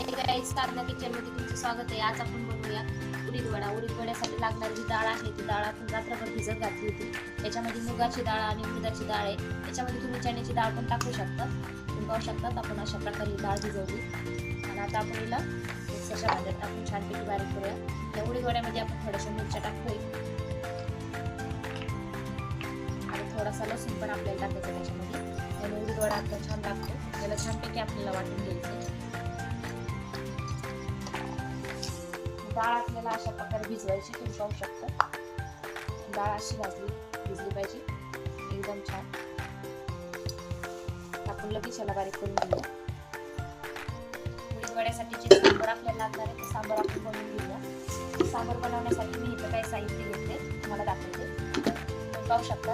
Hi guys, साधना kitchen मध्ये तुमचं स्वागत आहे। आज आपण बनवूया उडीद वडा। उडीद वड्यासाठी लागणारी जी डाळ आहे ती डाळ आपण रात्रभर भिजत घातली होती। त्याच्यामध्ये मुगाची डाळ आणि उडदाची डाळ आहे। त्याच्यामध्ये तुम्ही चण्याची डाळ पण टाकू शकता। तुम्ही पाहू शकता आपण अशा प्रकारे डाळ भिजवली आणि आता आपण हिला मिक्सरच्या भांड्यात टाकून छानपैकी बारीक करूया। या उडीद वड्यामध्ये आपण थोड्याशा मिरच्या टाकतोय आणि थोडासा लसूण पण आपल्याला टाकायचा त्याच्यामध्ये। आणि उडीद वडा आता छान लागतो। त्याला छानपैकी आपल्याला वाटून घ्यायचं। डाळ आपल्याला अशा प्रकारे भिजवायची। तुम्ही पाहू शकता डाळ अशी भिजली पाहिजे एकदम छान। आपण लगेच याला बारीक करून घेऊया। उडीद वड्यासाठी जे सांबार आपल्याला लागणार आहे ते सांबार आपण बनवून घेऊया। सांबार बनवण्यासाठी मी इथं काही साहित्य घेतले तुम्हाला दाखवते। तुम्ही पाहू शकता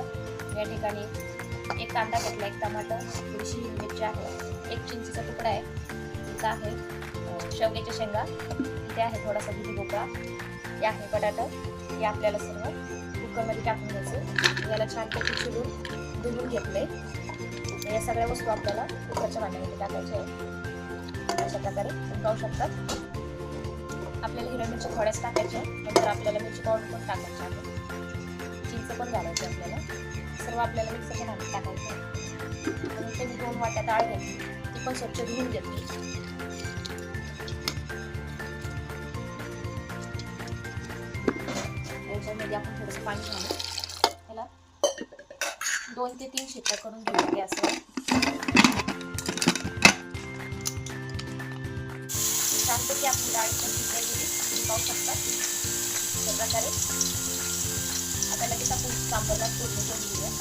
या ठिकाणी एक कांदा घेतला, एक टमाटर, थोडीशी मिरची आहे, एक चिंचेचा तुकडा आहे, इथं आहे शेवग्याच्या शेंगा, इथे आहे थोडासा दुधी भोपळा, हे आहे बटाटा। हे आपल्याला सर्व कुकरमध्ये टाकून घ्यायचं। याला छानपैकी चिरून धुवून घेतले। या सगळ्या वस्तू आपल्याला कुकरच्या भांड्यामध्ये टाकायच्या आहे अशा प्रकारे। तुम्ही पाहू शकता आपल्याला हिरव्या मिरची थोड्याच टाकायच्या, नंतर आपल्याला मिरची पावडर पण टाकायची आहे, चिंच पण घालायची आपल्याला। सर्व आपल्याला मिक्सरच्या भांड्यात टाकायचं आहे। आणि इथे मी 2 वाट्या डाळ घेतली, ती पण स्वच्छ धुवून घेतली। याच्यामध्ये आपण थोडंसं पाणी घालू, त्याला 2 ते 3 शिट्ट्या करून घेऊ गॅसवर। छानपैकी आपण डाळीच्या शिट्ट्या दिली, पाहू शकता अशा प्रकारे। आता लगेच आपण सांबारला फोडणी देऊन घेऊया।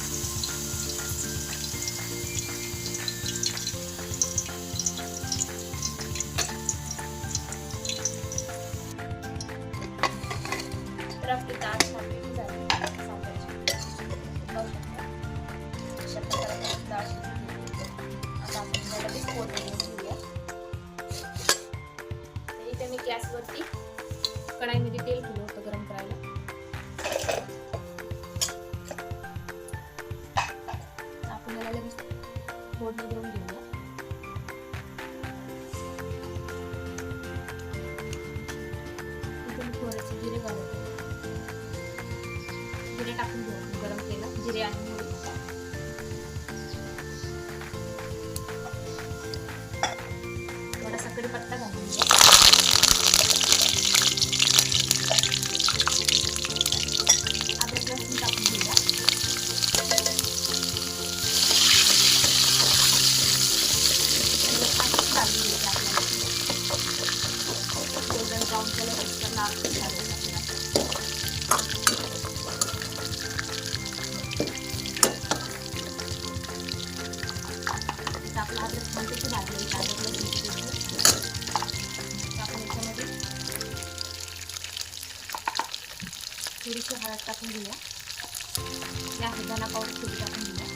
तर आपली डाळ छानपैकी झाली सांबारची, पाहू शकता अशा प्रकारे डाळ शिजली। आता आपण लगेच फोडणी देऊन घेऊया। तर इथे मी गॅसवरती कढाईमध्ये तेल ठेवलं होतं गरम करायला। आपण याला लगेच फोडणी देऊन घेऊया। इथे मी थोडेसे जिरे घालते, जिरे टाकून घेऊ गरम तेलात, जिरे आणि मोहरी। थोडासा कढीपत्ता घालून घ्या। अद्रक लसूण टाकून घेऊया। गोल्डन ब्राउन कलर होईपर्यंत आपल्याला आपला अद्रक छानपैकी भाजलेली अद्रक लसूण आपण याच्यामध्ये थोडीशी हळद टाकून घेऊया। या धना पावडर थोडी टाकून घेऊया।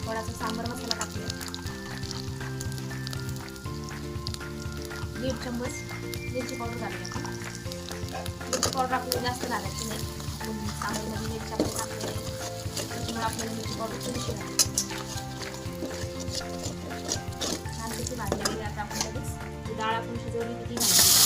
थोडासा सांबार मसाला टाकूया। 1.5 चम्मच मिरची पावडर घालूया। मिरची पावडर आपल्याला जास्त घालायची नाही, सांबारमध्ये मिरच्या पण टाकलेल्या आहेत त्याच्यामुळे आपल्याला मिरची पावडर थोडीशी घालायची। छानपैकी भाजलेली आता आपण लगेच डाळ आपण शिजवली ती घालायची।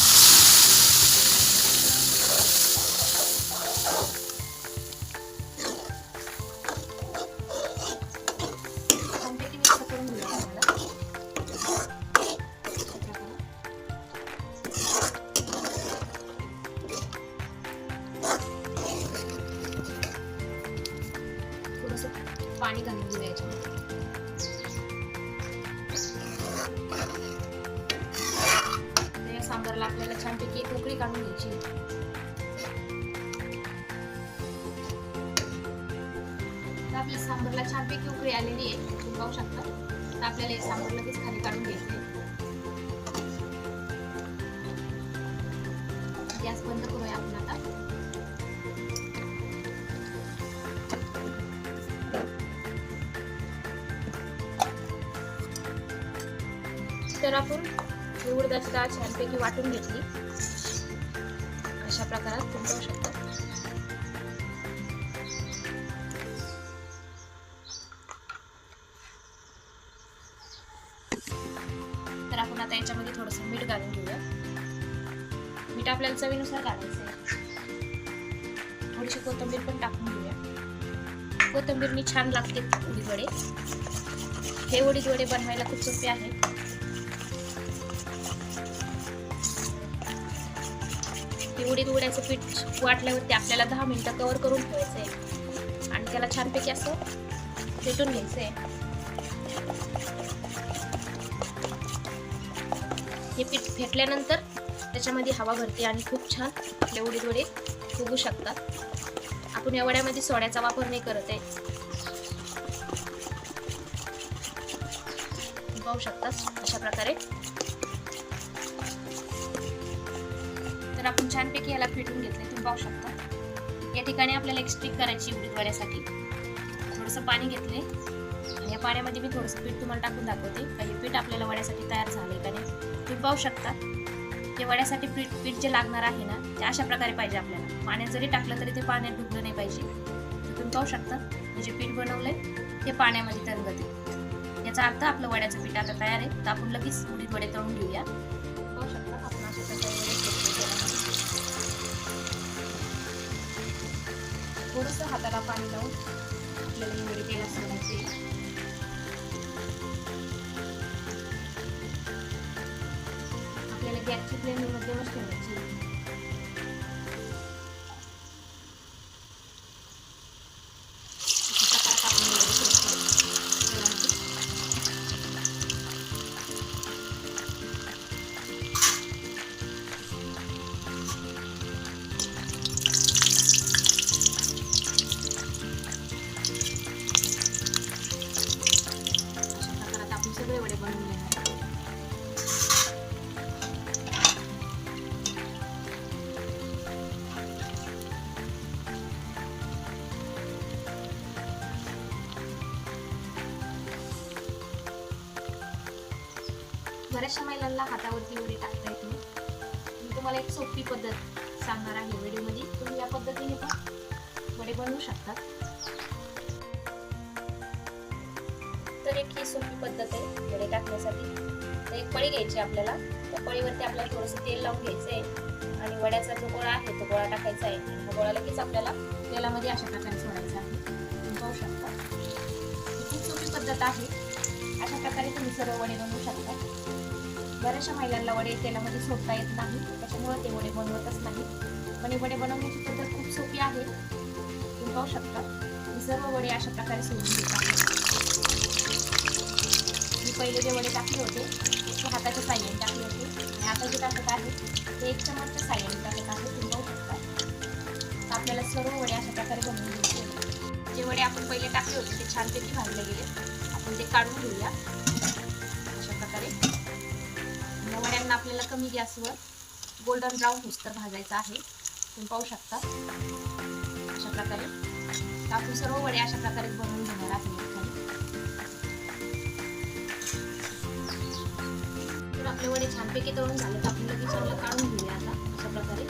पाणी घालून घेऊया याच्यामध्ये। या सांबारला आपल्याला छानपैकी एक उकळी काढून घ्यायची। तर आपल्या सांबारला छानपैकी उकळी आलेली आहे, तुम्ही पाहू शकता। तर आपल्याला हे सांबार लगेच खाली काढून घ्यायचं। गॅस बंद करूया आपण आता। तर आपण उडदाची डाळ छानपैकी वाटून घेतली अशा प्रकारात, तुम्ही पाहू शकता। आता याच्यामध्ये थोडंसं मीठ घालून घेऊया. मीठ आपल्याला चवीनुसार घालायचं आहे. थोडीशी कोथिंबीर पण टाकून घेऊया. कोथिंबीरनी छान लागते उडीद वडे. हे उडीद वडे बनवायला खूप सोपे आहे. हे उडीद वड्याचं पीठ वाटल्यावरती आपल्याला 10 मिनिटं कव्हर करून ठेवायचं आहे आणि त्याला छानपैकी असं फेटून घ्यायचं आहे. हे पीठ फेटल्यानंतर त्याच्यामध्ये हवा भरते आणि खूप छान आपले उडीद वडे फुगू शकतात. आपण या वड्यामध्ये सोड्याचा वापर नाही करत आहे. पाहू शकता अशा प्रकारे. तर आपण छानपैकी याला फेटून घेतले. तुम्ही पाहू शकता या ठिकाणी आपल्याला एक स्टिक करायची उडीद वड्यासाठी. थोडंसं पाणी घेतले आणि या पाण्यामध्ये मी थोडंसं पीठ तुम्हाला टाकून दाखवते का हे पीठ आपल्याला वड्यासाठी तयार झाले का नाही. तुम्ही पाहू शकता हे वड्यासाठी पीठ जे लागणार आहे ना ते अशा प्रकारे पाहिजे आपल्याला. पाण्यात जरी टाकलं तरी ते पाण्यात डुबलं नाही पाहिजे. तुम्ही पाहू शकता हे जे पीठ बनवलंय ते पाण्यामध्ये तरंगते. याचा अर्थ आपलं वड्याचं पीठ आता तयार आहे. तर आपण लगेच उडीद वडे तळून घेऊया. पाहू शकता आपण अशा प्रकारे थोडंसं हाताला पाणी लावून आपल्याला हे वडे तेलात सोडायचे. आपल्याला गॅसची फ्लेम मध्यमच ठेवायची. सगळे वडे बनवून घेणार. बऱ्याचशा महिलांना हातावरती वडे टाकता येत नाही. मी तुम्हाला एक सोपी पद्धत सांगणार आहे व्हिडिओमध्ये. तुम्ही या पद्धतीने पण वडे बनवू शकता. तर एक ही सोपी पद्धत आहे वडे टाकण्यासाठी. तर एक पळी घ्यायची आपल्याला. त्या पळीवरती आपल्याला थोडंसं तेल लावून घ्यायचं आहे आणि वड्याचा जो गोळा आहे तो गोळा टाकायचा आहे आणि हा गोळा लगेच आपल्याला तेलामध्ये अशा प्रकारे सोडायचा आहे. तुम्ही पाहू शकता ही खूप सोपी पद्धत आहे. अशा प्रकारे तुम्ही सर्व वडे बनवू शकता. बऱ्याचशा महिलांना वडे तेलामध्ये सोडता येत नाही, त्याच्यामुळे ते वडे बनवतच नाही. पण हे वडे बनवण्याची पद्धत खूप सोपी आहे. तुम्ही पाहू शकता मी सर्व वडे अशा प्रकारे सोडून घेत आहे. मी पहिले जे वडे टाकले होते ते हाताच्या साह्याने टाकले होते आणि आता जे टाकत आहे ते 1 चमचच्या साह्याने टाकत आहे. तुम्ही पाहू शकता. आपल्याला सर्व वडे अशा प्रकारे बनवून घ्यायचे. जे वडे आपण पहिले टाकले होते ते छानपैकी भाजले गेले. आपण ते काढून घेऊया अशा प्रकारे. या वड्यांना आपल्याला कमी गॅसवर गोल्डन ब्राऊन होईस्तोवर भाजायचं आहे. तुम्ही पाहू शकता अशा प्रकारे. आपण सर्व वडे अशा प्रकारे बनवून घेणार आहोत. तर आपले वडे छानपैकी तळून झाले तर आपण लगेच याला काढून घेऊया. आता अशा प्रकारे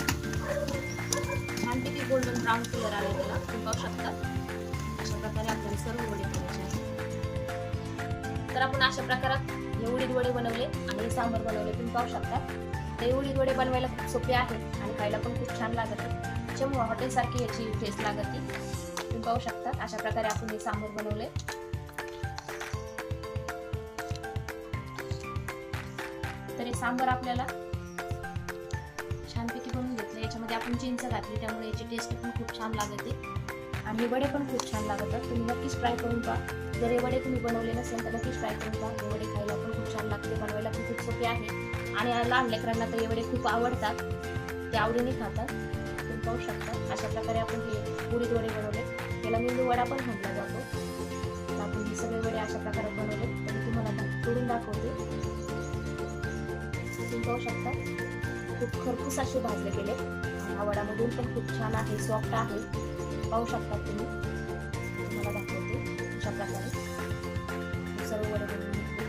छानपैकी गोल्डन ब्राऊन कलर आला त्याला. तुम्ही पाहू शकता अशा प्रकारे आपल्याला सर्व वडे करायचे आहेत. तर आपण अशा प्रकारात हे उडीद वडे बनवले आणि सांबर बनवले. तुम्ही पाहू शकता ते उडीद वडे बनवायला खूप सोपे आहेत आणि खायला पण खूप छान लागत आहे. त्याच्यामुळे हॉटेलसारखी याची टेस्ट लागते. तुम्ही पाहू शकता अशा प्रकारे आपण हे सांबर बनवले. तर हे सांबर आपल्याला छानपैकी बनवून घेतलं. याच्यामध्ये आपण चिंच घातली त्यामुळे याची टेस्ट पण खूप छान लागते आणि वडे पण खूप छान लागतात. तुम्ही नक्कीच ट्राय करून पहा. जर हे वडे तुम्ही बनवले नसेल तर नक्कीच ट्राय करून पहा. हे वडे खायला पण खूप छान लागते, बनवायला पण खूप सोपे आहे आणि लहान लेकरांना तर हे वडे खूप आवडतात, ते आवडीने खातात. तुम्ही पाहू शकता अशा प्रकारे आपण हे उडीद वडे बनवले. त्याला मेंदू वडा पण म्हटला जातो. तर आपण हे सगळे वडे अशा प्रकारे बनवले तर तुम्हाला तोडून दाखवते. तुम्ही पाहू शकता खूप खरपूस असे भाजले गेले. हा वडामधून पण खूप छान आहे, सॉफ्ट आहे. पाहू शकता तुम्ही. तुम्हाला दाखवते अशा प्रकारे सर्व वडे बनवून घेतले.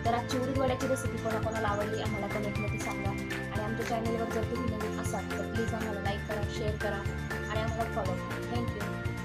तर आजची उडीद वड्याची रेसिपी कोणाकोणाला आवडली आम्हाला कमेंटमध्ये सांगा आणि आमच्या चॅनलवर जर तुम्ही नवीन असाल तर प्लीज आम्हाला लाईक करा, शेअर करा आणि आम्हाला फॉलो करा. थँक्यू.